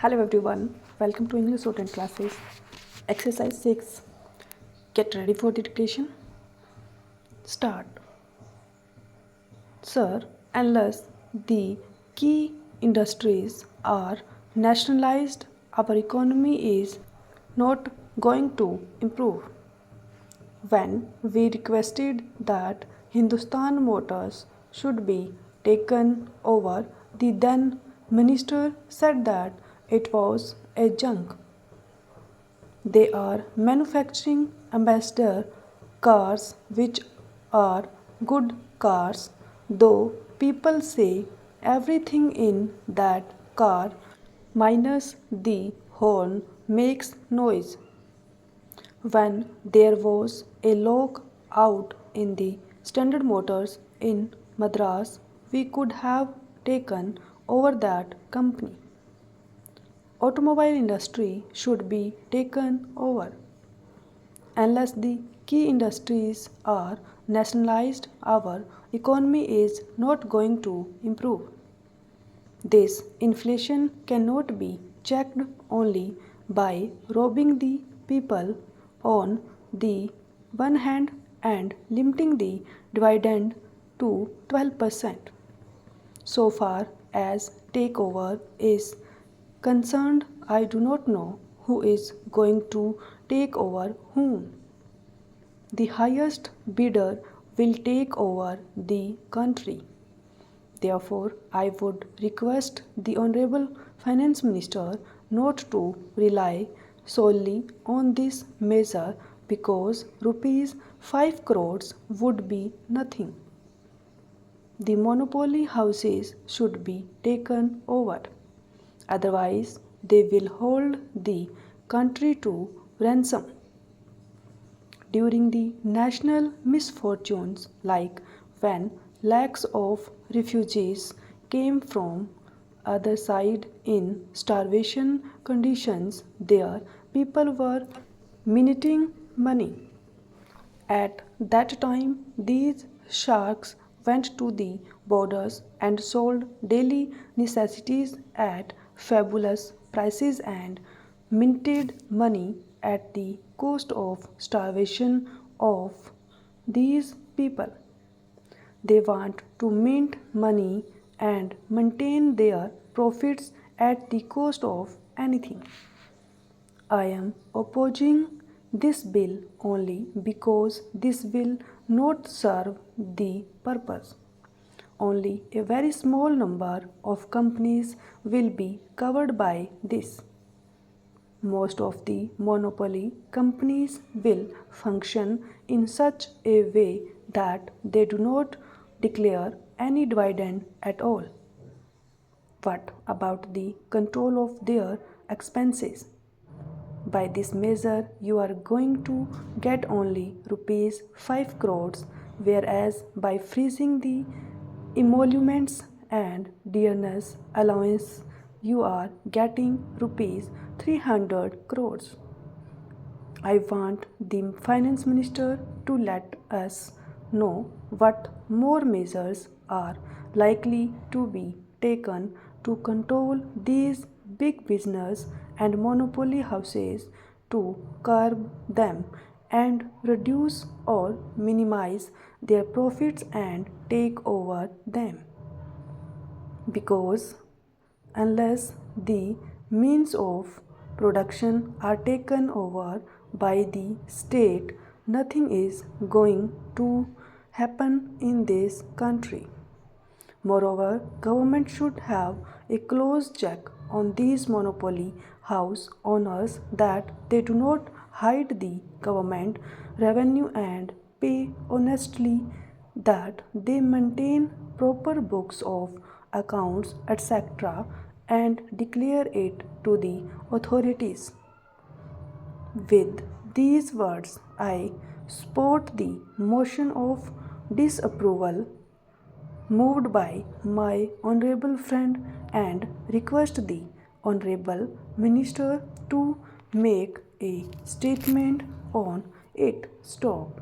Hello everyone, welcome to English Shorthand classes. Exercise 6. Get ready for the dictation. Start. Sir, unless the key industries are nationalized, our economy is not going to improve. When we requested that Hindustan Motors should be taken over, the then minister said that it was a junk. They are manufacturing ambassador cars which are good cars, though people say everything in that car minus the horn makes noise. When there was a lock out in the Standard Motors in Madras, we could have taken over that company. Automobile industry should be taken over. Unless the key industries are nationalized, our economy is not going to improve. This inflation cannot be checked only by robbing the people on the one hand and limiting the dividend to 12%. So far as takeover is concerned, I do not know who is going to take over whom. The highest bidder will take over the country. Therefore, I would request the Honorable Finance Minister not to rely solely on this measure because rupees 5 crores would be nothing. The monopoly houses should be taken over. Otherwise, they will hold the country to ransom. During the national misfortunes, like when lakhs of refugees came from other side in starvation conditions, their people were minuting money. At that time, these sharks went to the borders and sold daily necessities at fabulous prices and minted money at the cost of starvation of these people. They want to mint money and maintain their profits at the cost of anything. I am opposing this bill only because this will not serve the purpose. Only a very small number of companies will be covered by this. Most of the monopoly companies will function in such a way that they do not declare any dividend at all. What about the control of their expenses? By this measure, you are going to get only rupees 5 crores, whereas by freezing the emoluments and dearness allowance, you are getting rupees 300 crores. I want the finance minister to let us know what more measures are likely to be taken to control these big business and monopoly houses to curb them and reduce or minimize their profits and take over them. Because unless the means of production are taken over by the state, nothing is going to happen in this country. Moreover, government should have a close check on these monopoly house owners that they do not hide the government revenue and pay honestly, that they maintain proper books of accounts, etc., and declare it to the authorities. With these words, I support the motion of disapproval moved by my honorable friend and request the honorable minister to make a statement on it. Stop.